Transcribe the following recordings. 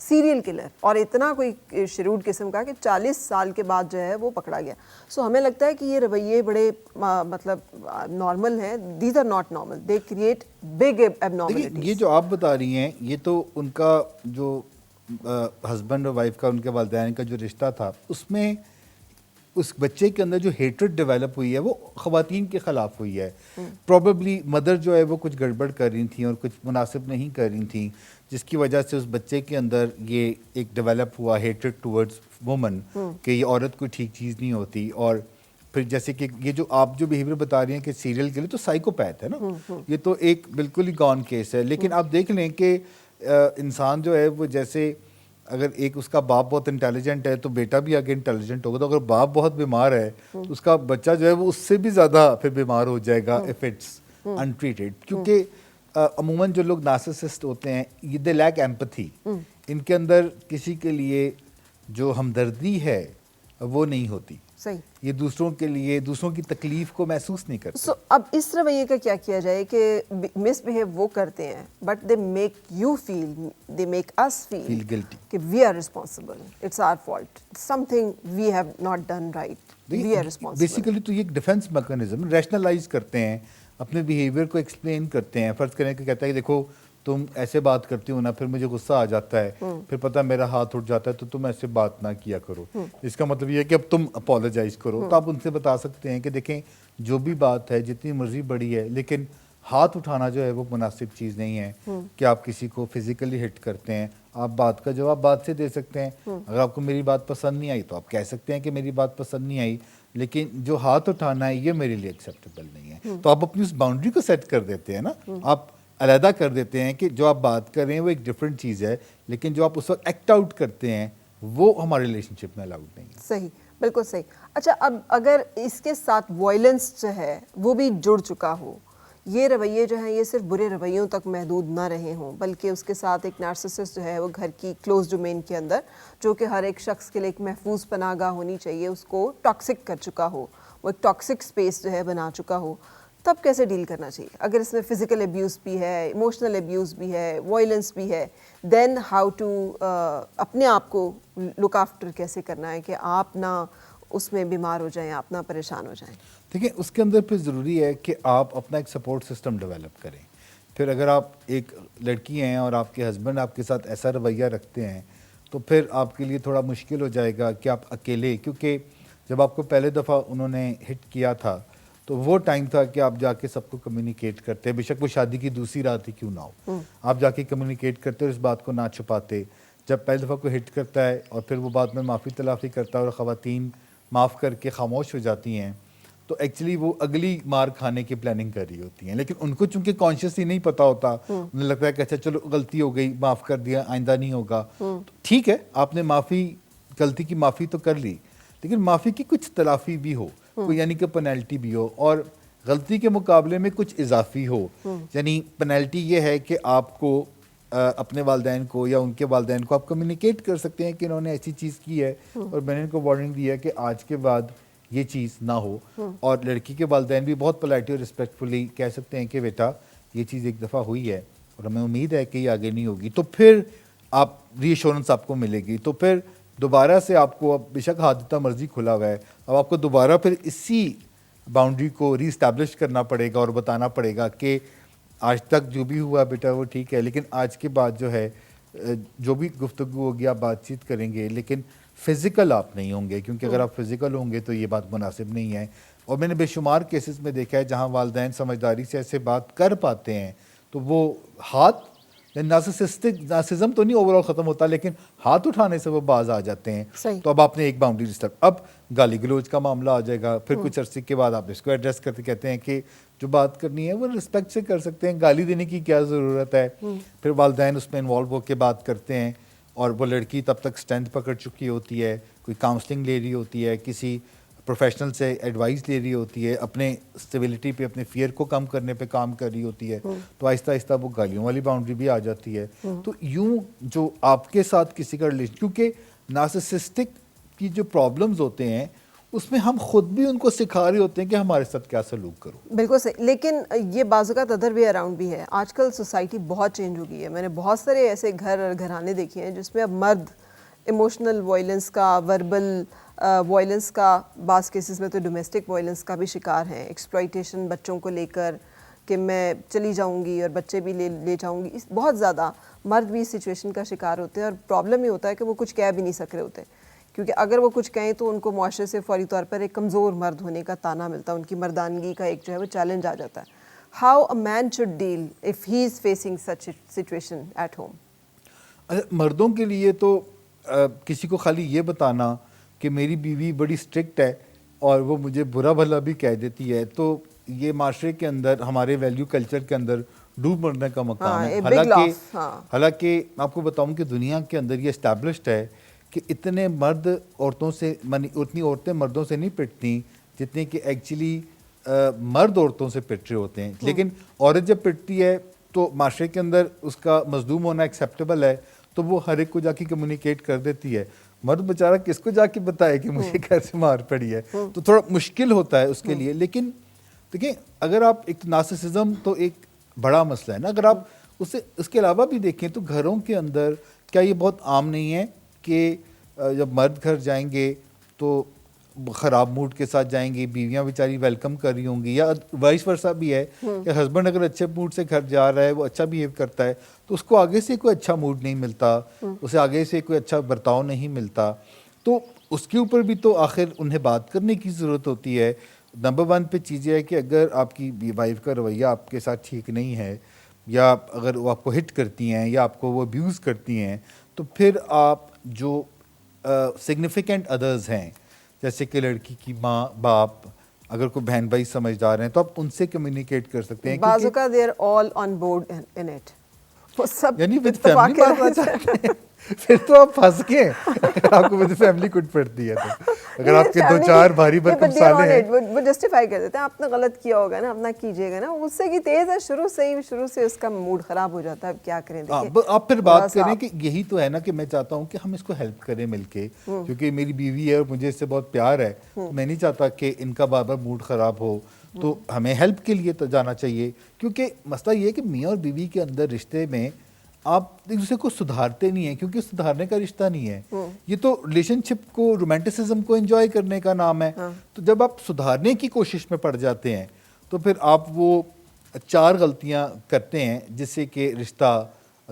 Serial killer, اور اتنا کوئی شرود قسم کا کہ 40 سال کے بعد جو ہے وہ پکڑا گیا. سو ہمیں لگتا ہے کہ یہ رویے بڑے مطلب نارمل ہیں. These are not normal, they create big abnormalities. یہ جو آپ بتا رہی ہیں یہ تو ان کا جو ہسبینڈ اور وائف کا, ان کے والدین کا جو رشتہ تھا, اس میں اس بچے کے اندر جو ہیٹرڈ ڈیولپ ہوئی ہے وہ خواتین کے خلاف ہوئی ہے. پروبیبلی مدر جو ہے وہ کچھ گڑبڑ کر رہی تھیں اور کچھ مناسب نہیں کر رہی تھیں, جس کی وجہ سے اس بچے کے اندر یہ ایک ڈیولپ ہوا ہیٹرڈ ٹورڈز وومن کہ یہ عورت کوئی ٹھیک چیز نہیں ہوتی. اور پھر جیسے کہ یہ جو آپ جو بیہیویئر بتا رہی ہیں کہ سیریل کے لیے, تو سائیکوپیتھ ہے نا, یہ تو ایک بالکل ہی گون کیس ہے. لیکن آپ دیکھ لیں کہ انسان جو ہے وہ جیسے اگر ایک اس کا باپ بہت انٹیلیجنٹ ہے تو بیٹا بھی آگے انٹیلیجنٹ ہوگا, تو اگر باپ بہت بیمار ہے تو اس کا بچہ جو ہے وہ اس سے بھی زیادہ پھر بیمار ہو جائے گا اف اٹس انٹریٹڈ. کیونکہ عموماً جو لوگ نارسسسٹ ہوتے ہیں یہ دے لیک ایمپتھی, ان کے اندر کسی کے لیے جو ہمدردی ہے وہ نہیں ہوتی. صحیح. یہ دوسروں کے لیے دوسروں کی تکلیف کو محسوس نہیں کرتے. سو اب اس رویے کا کیا کیا جائے کہ مس بہیو وہ کرتے ہیں but they make you feel, they make us feel guilty. کہ we are responsible, it's our fault, something we have not done right, we are responsible. Basically تو یہ ایک ڈیفینس میکانزم, ریشنلائز کرتے ہیں اپنے بیہیویئر کو, explain کرتے ہیں. فرض کریں کہ کہتا ہے کہ دیکھو تم ایسے بات کرتی ہو نا, پھر مجھے غصہ آ جاتا ہے, پھر پتہ میرا ہاتھ اٹھ جاتا ہے, تو تم ایسے بات نہ کیا کرو. اس کا مطلب یہ ہے کہ اب تم اپولوجائز کرو. تو آپ ان سے بتا سکتے ہیں کہ دیکھیں جو بھی بات ہے جتنی مرضی بڑی ہے, لیکن ہاتھ اٹھانا جو ہے وہ مناسب چیز نہیں ہے کہ آپ کسی کو فزیکلی ہٹ کرتے ہیں. آپ بات کا جواب بات سے دے سکتے ہیں. اگر آپ کو میری بات پسند نہیں آئی تو آپ کہہ سکتے ہیں کہ میری بات پسند نہیں آئی, لیکن جو ہاتھ اٹھانا ہے یہ میرے لیے ایکسیپٹیبل نہیں ہے. تو آپ اپنی اس باؤنڈری کو سیٹ کر دیتے ہیں نا, آپ علیحدہ کر دیتے ہیں کہ جو آپ بات کر رہے ہیں وہ ایک ڈفرینٹ چیز ہے, لیکن جو آپ اس وقت ایکٹ آؤٹ کرتے ہیں وہ ہمارے ریلیشن شپ میں الاؤڈ نہیں ہے. صحیح, بالکل صحیح. اچھا, اب اگر اس کے ساتھ وائلنس جو ہے وہ بھی جڑ چکا ہو, یہ رویے جو ہیں یہ صرف برے رویوں تک محدود نہ رہے ہوں, بلکہ اس کے ساتھ ایک نارسسسٹ جو ہے وہ گھر کی کلوز ڈومین کے اندر, جو کہ ہر ایک شخص کے لیے ایک محفوظ پناہ گاہ ہونی چاہیے, اس کو ٹاکسک کر چکا ہو, وہ ایک ٹاکسک اسپیس جو ہے بنا چکا ہو, تب کیسے ڈیل کرنا چاہیے؟ اگر اس میں فزیکل ابیوز بھی ہے, ایموشنل ابیوز بھی ہے, وائلنس بھی ہے, دین ہاؤ ٹو اپنے آپ کو لک آفٹر کیسے کرنا ہے کہ آپ نہ اس میں بیمار ہو جائیں, آپ نہ پریشان ہو جائیں. دیکھیں اس کے اندر پھر ضروری ہے کہ آپ اپنا ایک سپورٹ سسٹم ڈیولپ کریں. پھر اگر آپ ایک لڑکی ہیں اور آپ کے ہسبینڈ آپ کے ساتھ ایسا رویہ رکھتے ہیں تو پھر آپ کے لیے تھوڑا مشکل ہو جائے گا کہ آپ اکیلے, کیونکہ جب آپ کو پہلے دفعہ انہوں نے ہٹ کیا تھا تو وہ ٹائم تھا کہ آپ جا کے سب کو کمیونیکیٹ کرتے, بے شک وہ شادی کی دوسری رات ہی کیوں نہ ہو, آپ جا کے کمیونیکیٹ کرتے اور اس بات کو نہ چھپاتے. جب پہلی دفعہ کو ہٹ کرتا ہے اور پھر وہ بعد میں معافی تلافی کرتا ہے اور خواتین معاف کر کے خاموش ہو جاتی ہیں, تو ایکچولی وہ اگلی مار کھانے کی پلاننگ کر رہی ہوتی ہیں. لیکن ان کو چونکہ کانشیسلی نہیں پتہ ہوتا, انہیں لگتا ہے کہ اچھا چلو غلطی ہو گئی, معاف کر دیا, آئندہ نہیں ہوگا. ٹھیک ہے, آپ نے غلطی کی معافی تو کر لی, لیکن معافی کی کچھ تلافی بھی ہو, کوئی یعنی کہ پینلٹی بھی ہو, اور غلطی کے مقابلے میں کچھ اضافی ہو. یعنی پینلٹی یہ ہے کہ آپ کو اپنے والدین کو یا ان کے والدین کو آپ کمیونیکیٹ کر سکتے ہیں کہ انہوں نے ایسی چیز کی ہے اور میں نے ان کو وارننگ دی ہے کہ آج کے بعد یہ چیز نہ ہو. اور لڑکی کے والدین بھی بہت پولائٹلی اور ریسپیکٹفلی کہہ سکتے ہیں کہ بیٹا یہ چیز ایک دفعہ ہوئی ہے اور ہمیں امید ہے کہ یہ آگے نہیں ہوگی. تو پھر آپ ری ایشورنس آپ کو ملے گی. تو پھر دوبارہ سے آپ کو, اب بے شک ہاتھ جتنا مرضی کھلا ہوا ہے, اب آپ کو دوبارہ پھر اسی باؤنڈری کو ری اسٹیبلش کرنا پڑے گا اور بتانا پڑے گا کہ آج تک جو بھی ہوا بیٹا وہ ٹھیک ہے, لیکن آج کے بعد جو ہے جو بھی گفتگو ہوگی آپ بات چیت کریں گے, لیکن فزیکل آپ نہیں ہوں گے, کیونکہ اگر آپ فزیکل ہوں گے تو یہ بات مناسب نہیں ہے. اور میں نے بے شمار کیسز میں دیکھا ہے جہاں والدین سمجھداری سے ایسے بات کر پاتے ہیں تو وہ ہاتھ نارسسزم تو نہیں اوور آل ختم ہوتا, لیکن ہاتھ اٹھانے سے وہ باز آ جاتے ہیں. تو اب آپ نے ایک باؤنڈری اب گالی گلوچ کا معاملہ آ جائے گا. پھر کچھ عرصے کے بعد آپ اس کو ایڈریس کرتے کہتے ہیں کہ جو بات کرنی ہے وہ رسپیکٹ سے کر سکتے ہیں, گالی دینے کی کیا ضرورت ہے. پھر والدین اس میں انوالو ہو کے بات کرتے ہیں اور وہ لڑکی تب تک اسٹرینتھ پکڑ چکی ہوتی ہے, کوئی کاؤنسلنگ لے رہی ہوتی ہے, کسی پروفیشنل سے ایڈوائس لے رہی ہوتی ہے, اپنے اسٹیبلٹی پہ, اپنے فیئر کو کم کرنے پہ کام کر رہی ہوتی ہے. تو آہستہ آہستہ وہ گالیوں والی باؤنڈری بھی آ جاتی ہے. تو یوں جو آپ کے ساتھ کسی کا ریلیشن, کیونکہ نارسسسٹک کی جو پرابلمز ہوتے ہیں اس میں ہم خود بھی ان کو سکھا رہے ہوتے ہیں کہ ہمارے ساتھ کیا سلوک کرو. بالکل صحیح. لیکن یہ بعض اوقات ادر وے اراؤنڈ بھی ہے. آج کل سوسائٹی بہت چینج ہو گئی ہے. میں نے بہت سارے ایسے گھر اور گھرانے دیکھے ہیں جس میں اب مرد ایموشنل وائلنس کا، وربل وائلنس کا، بعض کیسز میں تو ڈومیسٹک وائلنس کا بھی شکار ہیں. ایکسپلائٹیشن بچوں کو لے کر کہ میں چلی جاؤں گی اور بچے بھی لے جاؤں گی. بہت زیادہ مرد بھی اس سچویشن کا شکار ہوتے ہیں اور پرابلم یہ ہوتا ہے کہ وہ کچھ کہہ بھی نہیں سک رہے ہوتے، کیونکہ اگر وہ کچھ کہیں تو ان کو معاشرے سے فوری طور پر ایک کمزور مرد ہونے کا طعنہ ملتا ہے، ان کی مردانگی کا ایک جو ہے وہ چیلنج آ جاتا ہے. How a man should deal if he is facing such situation at home? مردوں کے لیے تو کسی کو خالی یہ بتانا کہ میری بیوی بڑی اسٹرکٹ ہے اور وہ مجھے برا بھلا بھی کہہ دیتی ہے، تو یہ معاشرے کے اندر، ہمارے ویلیو کلچر کے اندر ڈوب مرنے کا مقام ہے. حالانکہ آپ کو بتاؤں کہ دنیا کے اندر یہ اسٹیبلشڈ ہے کہ اتنے مرد عورتوں سے، اتنی عورتیں مردوں سے نہیں پٹتی جتنے کہ ایکچولی مرد عورتوں سے پٹ رہے ہوتے ہیں. لیکن عورت جب پٹتی ہے تو معاشرے کے اندر اس کا مظلوم ہونا ایکسیپٹیبل ہے، تو وہ ہر ایک کو جا کے کمیونیکیٹ کر دیتی ہے. مرد بیچارہ کس کو جا کے بتائے کہ مجھے کیسے مار پڑی ہے، تو تھوڑا مشکل ہوتا ہے اس کے لیے. لیکن دیکھیں، اگر آپ ایک نارسسزم تو ایک بڑا مسئلہ ہے نا، اگر آپ اس کے علاوہ بھی دیکھیں تو گھروں کے اندر کیا یہ بہت عام نہیں ہے کہ جب مرد گھر جائیں گے تو خراب موڈ کے ساتھ جائیں گے، بیویاں بیچاری ویلکم کر رہی ہوں گی، یا وائس ورثہ بھی ہے کہ ہسبینڈ اگر اچھے موڈ سے گھر جا رہا ہے، وہ اچھا بیہیو کرتا ہے، تو اس کو آگے سے کوئی اچھا موڈ نہیں ملتا، اسے آگے سے کوئی اچھا برتاؤ نہیں ملتا. تو اس کے اوپر بھی تو آخر انہیں بات کرنے کی ضرورت ہوتی ہے. نمبر 1 پہ چیز یہ ہے کہ اگر آپ کی وائف کا رویہ آپ کے ساتھ ٹھیک نہیں ہے، یا اگر وہ آپ کو ہٹ کرتی ہیں یا آپ کو وہ ابیوز کرتی ہیں، تو پھر آپ جو سگنیفیکنٹ ادرز ہیں، جیسے کہ لڑکی کی ماں باپ، اگر کوئی بہن بھائی سمجھدار ہیں، تو آپ ان سے کمیونیکیٹ کر سکتے ہیں. بعض اوقات they are all on board in it. وہ سب یعنی ود فیملی بات چاہتے ہیں، پھر تو آپ پھنس گئے ہیں اگر آپ کو ود فیملی کٹ پڑتی ہے تو. اگر آپ کے 2-4 بھاری بھرکم سالے ہیں، وہ جسٹیفائی کر دیتے ہیں آپ نے غلط کیا ہوگا نا، اپنا کیجیے گا نا. غصے کی تیز ہے، شروع سے اس کا موڈ خراب ہو جاتا ہے. اب کیا کریں؟ آپ پھر بات کریں کہ یہی تو ہے نا کہ میں چاہتا ہوں کہ ہم اس کو ہیلپ کریں مل کے، کیونکہ میری بیوی ہے اور مجھے اس سے بہت پیار ہے. میں نہیں چاہتا کہ ان کا بار بار موڈ خراب ہو، تو ہمیں ہیلپ کے لیے تو جانا چاہیے. کیونکہ مسئلہ یہ ہے کہ میاں اور بیوی کے اندر رشتے میں آپ ایک دوسرے کو سدھارتے نہیں ہیں، کیونکہ سدھارنے کا رشتہ نہیں ہے یہ، تو ریلیشن شپ کو، رومانٹسزم کو انجوائے کرنے کا نام ہے. تو جب آپ سدھارنے کی کوشش میں پڑ جاتے ہیں تو پھر آپ وہ 4 غلطیاں کرتے ہیں جس سے کہ رشتہ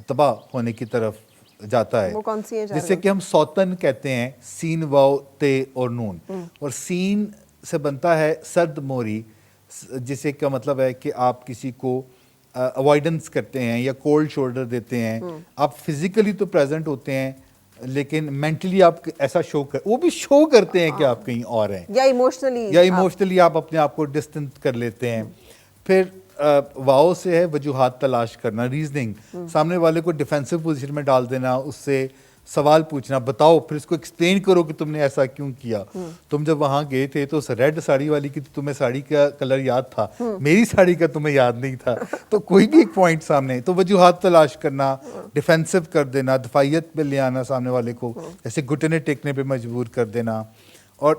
تباہ ہونے کی طرف جاتا ہے. وہ کون سی ہیں؟ جس سے کہ ہم سوتن کہتے ہیں، سین واو تے اور نون. اور سین سے بنتا ہے سرد موری، جسے کا مطلب ہے کہ آپ کسی کو اوائڈنس کرتے ہیں یا کولڈ شولڈر دیتے ہیں. آپ فزیکلی تو پریزنٹ ہوتے ہیں لیکن مینٹلی آپ ایسا وہ بھی شو کرتے ہیں کہ آپ کہیں اور ہیں، یا ایموشنلی آپ اپنے آپ کو ڈسٹنس کر لیتے ہیں. پھر واؤ سے ہے وجوہات تلاش کرنا، ریزننگ، سامنے والے کو ڈیفینسو پوزیشن میں ڈال دینا، اس سے سوال پوچھنا، بتاؤ، پھر اس کو ایکسپلین کرو کہ تم نے ایسا کیوں کیا. تم جب وہاں گئے تھے تو ریڈ ساڑی والی کی تمہیں ساڑی کا کلر یاد تھا، میری ساڑی کا تمہیں یاد نہیں تھا. تو کوئی بھی ایک پوائنٹ سامنے، تو وجوہات تلاش کرنا، ڈیفینسو کر دینا، دفاعیت پہ لے آنا سامنے والے کو، جیسے گھٹنے ٹیکنے پہ مجبور کر دینا. اور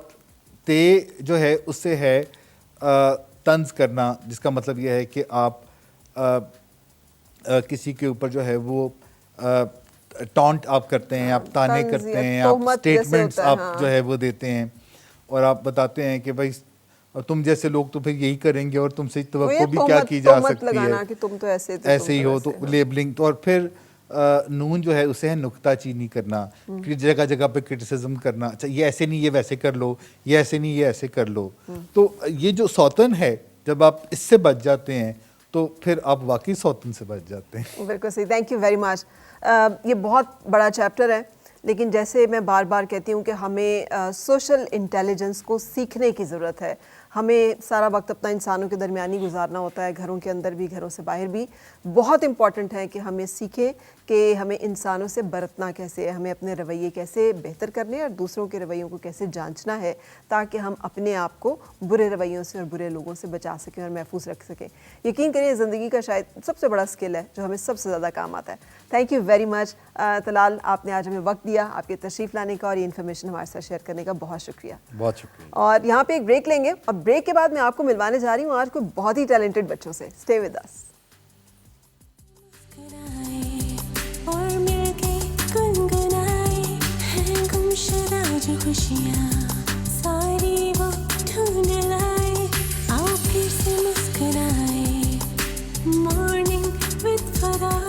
تے جو ہے اس سے ہے طنز کرنا، جس کا مطلب یہ ہے کہ آپ کسی کے اوپر جو ہے وہ ٹانٹ آپ کرتے ہیں، آپ تانے کرتے ہیں، آپ سٹیٹمنٹس آپ جو ہے وہ دیتے ہیں، اور آپ بتاتے ہیں کہ بھائی تم جیسے لوگ تو پھر یہی کریں گے اور تم سے توقع بھی کیا کی جا سکتی ہے کہ تم تو ایسے ہی ہو، تو لیبلنگ. تو اور پھر نون جو ہے اسے ہے نکتہ چینی کرنا، کہ جگہ جگہ پہ کرٹیسزم کرنا، اچھا یہ ایسے نہیں، یہ ویسے کر لو، یہ ایسے نہیں، یہ ایسے کر لو. تو یہ جو سوتن ہے، جب آپ اس سے بچ جاتے ہیں تو پھر آپ واقعی سوتن سے بچ جاتے ہیں. بالکل صحیح. Thank you very much. یہ بہت بڑا چیپٹر ہے، لیکن جیسے میں بار بار کہتی ہوں کہ ہمیں سوشل انٹیلیجنس کو سیکھنے کی ضرورت ہے. ہمیں سارا وقت اپنا انسانوں کے درمیان ہی گزارنا ہوتا ہے، گھروں کے اندر بھی، گھروں سے باہر بھی. بہت امپورٹنٹ ہے کہ ہمیں سیکھیں کہ ہمیں انسانوں سے برتنا کیسے ہے، ہمیں اپنے رویے کیسے بہتر کرنے اور دوسروں کے رویوں کو کیسے جانچنا ہے، تاکہ ہم اپنے آپ کو برے رویوں سے اور برے لوگوں سے بچا سکیں اور محفوظ رکھ سکیں. یقین کریے زندگی کا شاید سب سے بڑا اسکل ہے جو ہمیں سب سے زیادہ کام آتا ہے. Thank you very much Talal, آپ نے آج ہمیں وقت دیا، آپ کے تشریف لانے کا اور یہ انفارمیشن ہمارے ساتھ شیئر کرنے کا بہت شکریہ. بہت شکریہ. اور یہاں پہ ایک بریک لیں گے اور بریک کے بعد میں آپ کو ملوانے جا رہی ہوں آج کوئی بہت ہی ٹیلنٹڈ بچوں سے. Stay with us. اور مل کے گنگنائے ہیں گمشدہ جو خوشیاں ساری وہ ڈھونڈ لائے. آؤ پھر سے مسکرائے مارننگ وتھ فرا.